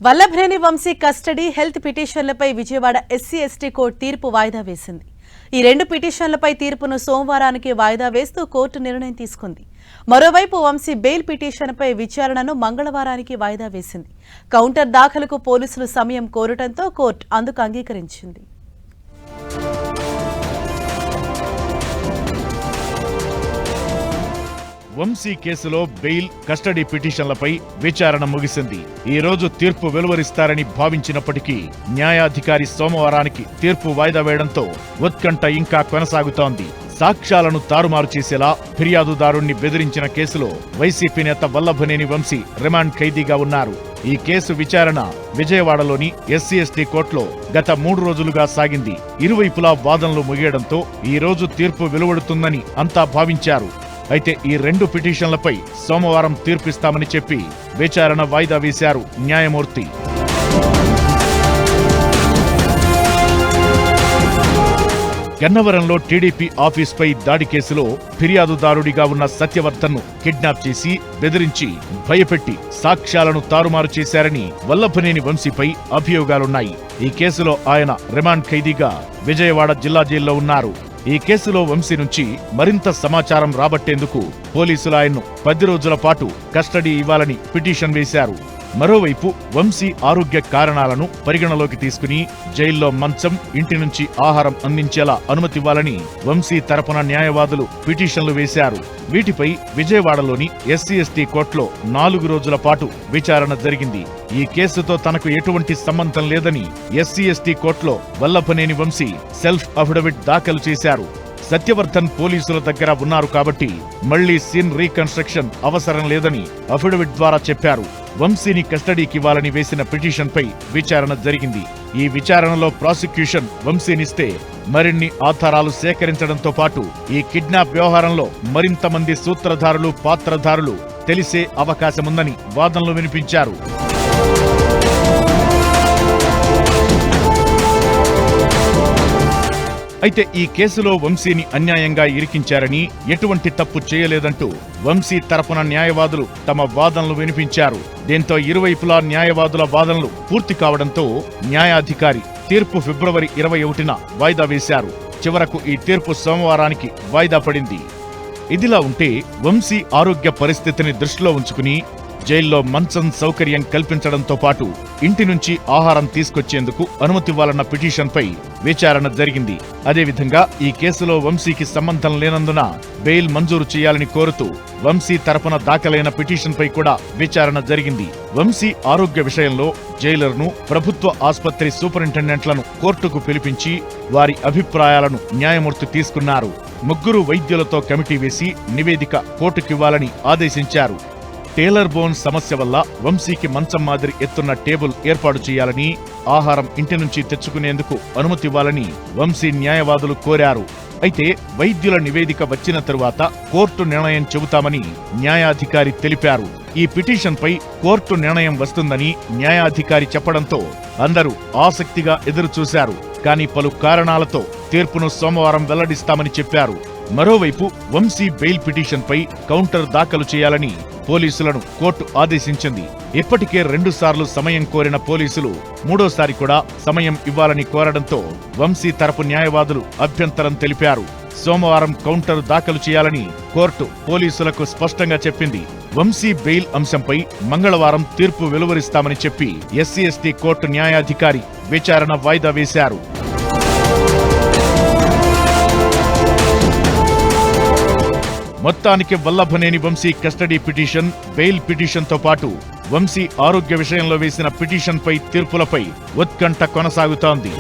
Vallabhaneni Vamsi custody health పిటిషన్లపై Vijayawada SC ST court తీర్పు వాయిదా వేసింది. ఈ రెండు పిటిషన్లపై తీర్పును సోమవారానికి వాయిదా వేస్తూ కోర్టు నిర్ణయం తీసుకుంది. మరోవైపు వంశీ బెయిల్ పిటిషన్పై విచారణను మంగళవారానికి వాయిదా వేసింది. కౌంటర్ దాఖలుకు పోలీసులు సమయం కోరటంతో కోర్టు అందుకు అంగీకరించింది. వంశీ కేసులో బెయిల్, కస్టడీ పిటిషన్లపై విచారణ ముగిసింది. ఈ రోజు తీర్పు వెలువరిస్తారని భావించినప్పటికీ న్యాయాధికారి సోమవారానికి తీర్పు వాయిదా వేయడంతో ఉత్కంఠ ఇంకా కొనసాగుతోంది. సాక్ష్యాలను తారుమారు చేసేలా ఫిర్యాదుదారుణ్ణి బెదిరించిన కేసులో వైసీపీ నేత వల్లభనేని వంశీ రిమాండ్ ఖైదీగా ఉన్నారు. ఈ కేసు విచారణ విజయవాడలోని ఎస్సీ ఎస్టీ కోర్టులో గత 3 రోజులుగా సాగింది. ఇరువైపులా వాదనలు ముగియడంతో ఈ రోజు తీర్పు వెలువడుతుందని అంతా భావించారు. అయితే ఈ రెండు పిటిషన్లపై సోమవారం తీర్పిస్తామని చెప్పి విచారణ వాయిదా వేశారు న్యాయమూర్తి. గన్నవరంలో టీడీపీ ఆఫీస్పై దాడి కేసులో ఫిర్యాదుదారుడిగా ఉన్న సత్యవర్ధన్ను కిడ్నాప్ చేసి బెదిరించి భయపెట్టి సాక్ష్యాలను తారుమారు చేశారని వల్లభనేని వంశీపై అభియోగాలున్నాయి. ఈ కేసులో ఆయన రిమాండ్ ఖైదీగా విజయవాడ జిల్లా జైల్లో ఉన్నారు. ఈ కేసులో వంశీ నుంచి మరింత సమాచారం రాబట్టేందుకు పోలీసులు ఆయన్ను 10 రోజుల పాటు కస్టడీ ఇవ్వాలని పిటిషన్ వేశారు. మరోవైపు వంశీ ఆరోగ్య కారణాలను పరిగణలోకి తీసుకుని జైల్లో మంచం, ఇంటి నుంచి ఆహారం అందించేలా అనుమతివ్వాలని వంశీ తరపున న్యాయవాదులు పిటిషన్లు వేశారు. వీటిపై విజయవాడలోని ఎస్సీ ఎస్టీ కోర్టులో 4 రోజుల పాటు విచారణ జరిగింది. ఈ కేసుతో తనకు ఎటువంటి సంబంధం లేదని ఎస్సీ ఎస్టీ కోర్టులో వల్లభనేని వంశీ సెల్ఫ్ అఫిడవిట్ దాఖలు చేశారు. సత్యవర్ధన్ పోలీసుల దగ్గర ఉన్నారు కాబట్టి మళ్లీ సీన్ రీకన్స్ట్రక్షన్ అవసరం లేదని అఫిడవిట్ ద్వారా చెప్పారు. వంశీని కస్టడీకివ్వాలని వేసిన పిటిషన్పై విచారణ జరిగింది. ఈ విచారణలో ప్రాసిక్యూషన్ వంశీనిస్తే మరిన్ని ఆధారాలు సేకరించడంతో పాటు ఈ కిడ్నాప్ వ్యవహారంలో మరింత మంది సూత్రధారులు, పాత్రధారులు తెలిసే అవకాశముందని వాదనలు వినిపించారు. అయితే ఈ కేసులో వంశీని అన్యాయంగా ఇరికించారని, ఎటువంటి తప్పు చేయలేదంటూ వంశీ తరపున న్యాయవాదులు తమ వాదనలు వినిపించారు. దీంతో ఇరువైపులా న్యాయవాదుల వాదనలు పూర్తి కావడంతో న్యాయాధికారి తీర్పు ఫిబ్రవరి 21న వాయిదా వేశారు. చివరకు ఈ తీర్పు సోమవారానికి వాయిదా పడింది. ఇదిలా ఉంటే వంశీ ఆరోగ్య పరిస్థితిని దృష్టిలో ఉంచుకుని జైల్లో మంచం సౌకర్యం కల్పించడంతో పాటు ఇంటి నుంచి ఆహారం తీసుకొచ్చేందుకు అనుమతివ్వాలన్న పిటిషన్పై విచారణ జరిగింది. అదేవిధంగా ఈ కేసులో వంశీకి సంబంధం లేనందున బెయిల్ మంజూరు చేయాలని కోరుతూ వంశీ తరపున దాఖలైన పిటిషన్పై కూడా విచారణ జరిగింది. వంశీ ఆరోగ్య విషయంలో జైలర్ను, ప్రభుత్వ ఆసుపత్రి సూపరింటెండెంట్లను కోర్టుకు పిలిపించి వారి అభిప్రాయాలను న్యాయమూర్తి తీసుకున్నారు. 3 వైద్యులతో కమిటీ వేసి నివేదిక కోర్టుకివ్వాలని ఆదేశించారు. టేలర్ బోన్ సమస్య వల్ల వంశీకి మంచం మాదిరి ఎత్తున్న టేబుల్ ఏర్పాటు చేయాలని, ఆహారం ఇంటి నుంచి తెచ్చుకునేందుకు అనుమతివ్వాలని వంశీ న్యాయవాదులు కోరారు. అయితే వైద్యుల నివేదిక వచ్చిన తరువాత కోర్టు నిర్ణయం చెబుతామని న్యాయాధికారి తెలిపారు. ఈ పిటిషన్పై కోర్టు నిర్ణయం వస్తుందని న్యాయాధికారి చెప్పడంతో అందరూ ఆసక్తిగా ఎదురుచూశారు. కానీ పలు కారణాలతో తీర్పును సోమవారం వెల్లడిస్తామని చెప్పారు. మరోవైపు వంశీ బెయిల్ పిటిషన్పై కౌంటర్ దాఖలు చేయాలని పోలీసులను కోర్టు ఆదేశించింది. ఇప్పటికే 2 సార్లు సమయం కోరిన పోలీసులు 3వసారి కూడా సమయం ఇవ్వాలని కోరడంతో వంశీ తరపు న్యాయవాదులు అభ్యంతరం తెలిపారు. సోమవారం కౌంటర్ దాఖలు చేయాలని కోర్టు పోలీసులకు స్పష్టంగా చెప్పింది. వంశీ బెయిల్ అంశంపై మంగళవారం తీర్పు వెలువరిస్తామని చెప్పి ఎస్సీ ఎస్టీ కోర్టు న్యాయాధికారి విచారణ వాయిదా వేశారు. మొత్తానికి Vallabhaneni Vamsi custody petition, bail పిటిషన్తో పాటు వంశీ ఆరోగ్య విషయంలో వేసిన పిటిషన్పై తీర్పులపై ఉత్కంఠ కొనసాగుతోంది.